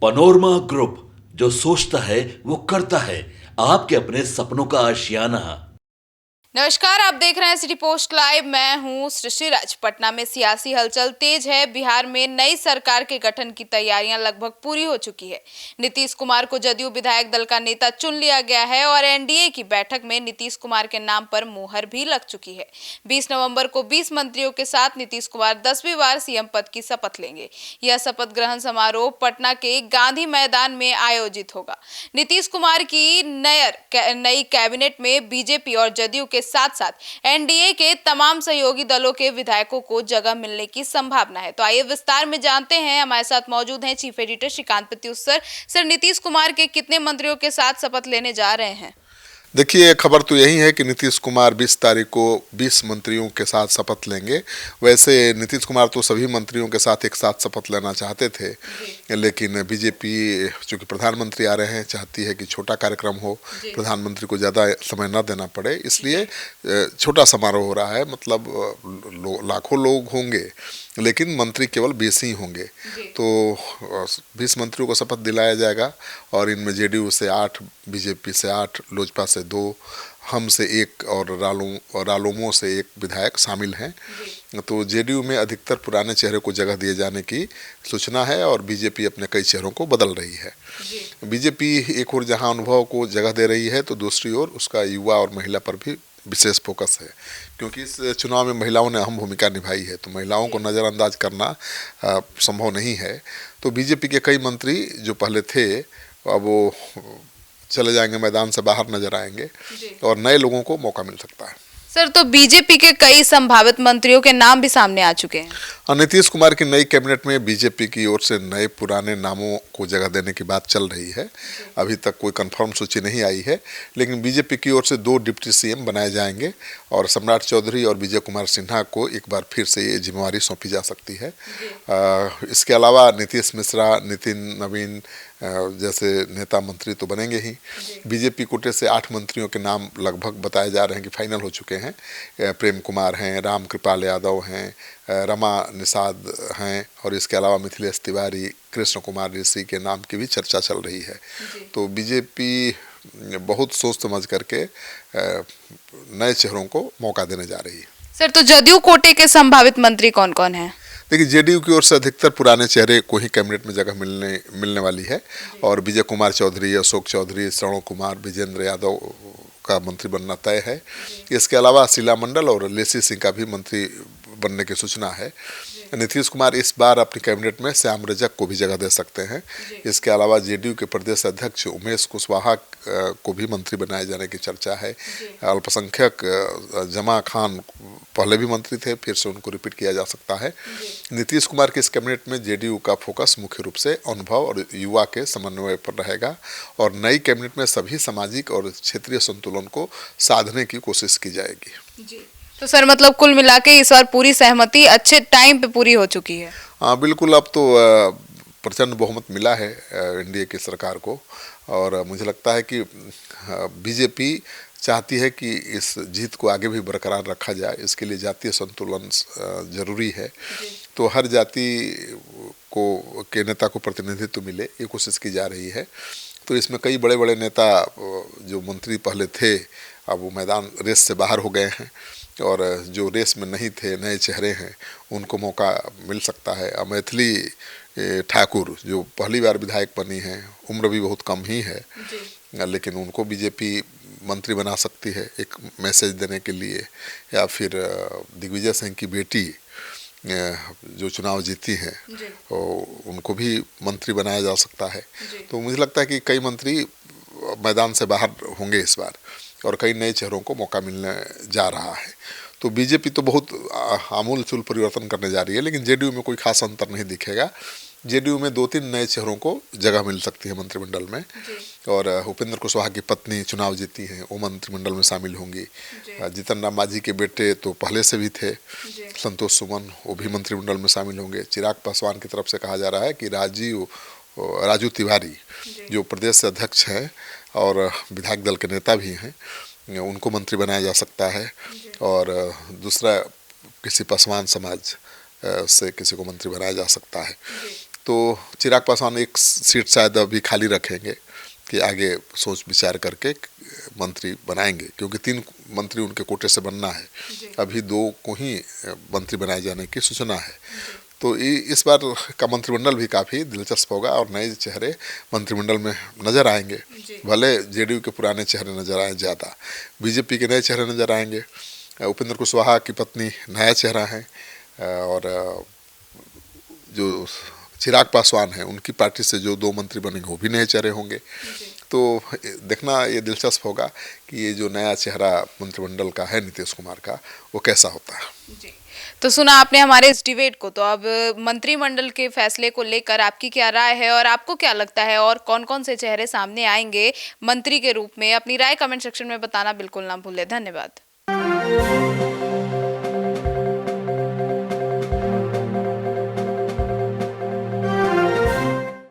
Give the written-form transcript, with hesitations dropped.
Panorama group, जो सोचता है वो करता है। आपके अपने सपनों का आशियाना। नमस्कार, आप देख रहे हैं सिटी पोस्ट लाइव। मैं हूं सृष्टि राज। पटना में सियासी हलचल तेज है। बिहार में नई सरकार के गठन की तैयारियां लगभग पूरी हो चुकी है। नीतीश कुमार को जदयू विधायक दल का नेता चुन लिया गया है और एनडीए की बैठक में नीतीश कुमार के नाम पर मुहर भी लग चुकी है। 20 नवंबर को 20 मंत्रियों के साथ नीतीश कुमार 10वीं बार सीएम पद की शपथ लेंगे। यह शपथ ग्रहण समारोह पटना के गांधी मैदान में आयोजित होगा। नीतीश कुमार की नई कैबिनेट में बीजेपी और जदयू के साथ साथ एनडीए के तमाम सहयोगी दलों के विधायकों को जगह मिलने की संभावना है। तो आइए विस्तार में जानते हैं। हमारे साथ मौजूद हैं chief editor Shrikant Pratyush sir, Nitish Kumar के कितने मंत्रियों के साथ शपथ लेने जा रहे हैं? देखिए, खबर तो यही है कि नीतीश कुमार 20 तारीख को 20 मंत्रियों के साथ शपथ लेंगे। वैसे नीतीश कुमार तो सभी मंत्रियों के साथ एक साथ शपथ लेना चाहते थे, लेकिन बीजेपी चूंकि प्रधानमंत्री आ रहे हैं चाहती है कि छोटा कार्यक्रम हो, प्रधानमंत्री को ज़्यादा समय न देना पड़े, इसलिए छोटा समारोह हो रहा है। मतलब लाखों लोग होंगे लेकिन मंत्री केवल 20 ही होंगे। तो 20 मंत्रियों को शपथ दिलाया जाएगा और इनमें जेडीयू से 8, बीजेपी से 8, लोजपा से 2, हम से 1 और रालोमो से 1 विधायक शामिल हैं। तो जेडीयू में अधिकतर पुराने चेहरे को जगह दिए जाने की सूचना है और बीजेपी अपने कई चेहरों को बदल रही है। बीजेपी एक ओर जहां अनुभव को जगह दे रही है तो दूसरी ओर उसका युवा और महिला पर भी विशेष फोकस है, क्योंकि इस चुनाव में महिलाओं ने अहम भूमिका निभाई है, तो महिलाओं को नज़रअंदाज करना संभव नहीं है। तो बीजेपी के कई मंत्री जो पहले थे अब वो चले जाएंगे, मैदान से बाहर नजर आएंगे और नए लोगों को मौका मिल सकता है। सर, तो बीजेपी के कई संभावित मंत्रियों के नाम भी सामने आ चुके हैं। नीतीश कुमार की नई कैबिनेट में बीजेपी की ओर से नए पुराने नामों को जगह देने की बात चल रही है। अभी तक कोई कंफर्म सूची नहीं आई है, लेकिन बीजेपी की ओर से 2 डिप्टी सीएम बनाए जाएंगे और सम्राट चौधरी और विजय कुमार सिन्हा को एक बार फिर से ये जिम्मेवारी सौंपी जा सकती है। इसके अलावा नीतीश मिश्रा, नितिन नवीन जैसे नेता मंत्री तो बनेंगे ही। बीजेपी कोटे से 8 मंत्रियों के नाम लगभग बताए जा रहे हैं कि फाइनल हो चुके हैं। प्रेम कुमार हैं, राम कृपाल यादव हैं, रमा निषाद हैं और इसके अलावा मिथिलेश तिवारी, कृष्ण कुमार ऋषि के नाम की भी चर्चा चल रही है। तो बीजेपी बहुत सोच समझ करके नए चेहरों को मौका देने जा रही है। सर, तो जदयू कोटे के संभावित मंत्री कौन कौन हैं? देखिए, जेडीयू की ओर से अधिकतर पुराने चेहरे को ही कैबिनेट में जगह मिलने वाली है और विजय कुमार चौधरी, अशोक चौधरी, श्रवण कुमार, विजेंद्र यादव का मंत्री बनना तय है। इसके अलावा शीला मंडल और लेसी सिंह का भी मंत्री बनने की सूचना है। नीतीश कुमार इस बार अपनी कैबिनेट में श्याम रजक को भी जगह दे सकते हैं। इसके अलावा जेडीयू के प्रदेश अध्यक्ष उमेश कुशवाहा को भी मंत्री बनाए जाने की चर्चा है। अल्पसंख्यक जमा खान पहले भी मंत्री थे, फिर से उनको रिपीट किया जा सकता है। नीतीश कुमार के इस कैबिनेट में जेडीयू का फोकस मुख्य रूप से अनुभव और युवा के समन्वय पर रहेगा और नई कैबिनेट में सभी सामाजिक और क्षेत्रीय संतुलन को साधने की कोशिश की जाएगी। तो सर, मतलब कुल मिला के इस बार पूरी सहमति अच्छे टाइम पे पूरी हो चुकी है। हाँ बिल्कुल, अब तो प्रचंड बहुमत मिला है एनडीए की सरकार को और मुझे लगता है कि बीजेपी चाहती है कि इस जीत को आगे भी बरकरार रखा जाए। इसके लिए जातीय संतुलन जरूरी है, तो हर जाति के नेता को प्रतिनिधित्व मिले, ये कोशिश की जा रही है। तो इसमें कई बड़े बड़े नेता जो मंत्री पहले थे अब वो मैदान रेस से बाहर हो गए हैं और जो रेस में नहीं थे, नए चेहरे हैं, उनको मौका मिल सकता है। मैथिली ठाकुर जो पहली बार विधायक बनी हैं, उम्र भी बहुत कम ही है, लेकिन उनको बीजेपी मंत्री बना सकती है एक मैसेज देने के लिए। या फिर दिग्विजय सिंह की बेटी जो चुनाव जीती हैं उनको भी मंत्री बनाया जा सकता है। तो मुझे लगता है कि कई मंत्री मैदान से बाहर होंगे इस बार और कई नए चेहरों को मौका मिलने जा रहा है। तो बीजेपी तो बहुत आमूल-चूल परिवर्तन करने जा रही है, लेकिन जेडीयू में कोई खास अंतर नहीं दिखेगा। जेडीयू में 2-3 नए चेहरों को जगह मिल सकती है मंत्रिमंडल में और उपेंद्र कुशवाहा की पत्नी चुनाव जीती हैं, वो मंत्रिमंडल में शामिल होंगी। जीतन राम मांझी के बेटे तो पहले से भी थे, संतोष सुमन, वो भी मंत्रिमंडल में शामिल होंगे। चिराग पासवान की तरफ से कहा जा रहा है कि राजू तिवारी जो प्रदेश अध्यक्ष हैं और विधायक दल के नेता भी हैं, उनको मंत्री बनाया जा सकता है। और दूसरा किसी पासवान समाज से किसी को मंत्री बनाया जा सकता है। तो चिराग पासवान एक सीट शायद अभी खाली रखेंगे कि आगे सोच विचार करके मंत्री बनाएंगे, क्योंकि 3 मंत्री उनके कोटे से बनना है, अभी 2 को ही मंत्री बनाए जाने की सूचना है। तो इस बार का मंत्रिमंडल भी काफ़ी दिलचस्प होगा और नए चेहरे मंत्रिमंडल में नज़र आएंगे। भले जेडीयू के पुराने चेहरे नज़र आए ज़्यादा, बीजेपी के नए चेहरे नज़र आएंगे। उपेंद्र कुशवाहा की पत्नी नया चेहरा है और जो चिराग पासवान हैं उनकी पार्टी से जो 2 मंत्री बनेंगे वो भी नए चेहरे होंगे। तो देखना ये दिलचस्प होगा कि ये जो नया चेहरा मंत्रिमंडल का है नीतीश कुमार का, वो कैसा होता है। तो सुना आपने हमारे इस डिबेट को। तो अब मंत्रिमंडल के फैसले को लेकर आपकी क्या राय है और आपको क्या लगता है और कौन कौन से चेहरे सामने आएंगे मंत्री के रूप में? अपनी राय कमेंट सेक्शन में बताना बिल्कुल ना भूलें। धन्यवाद।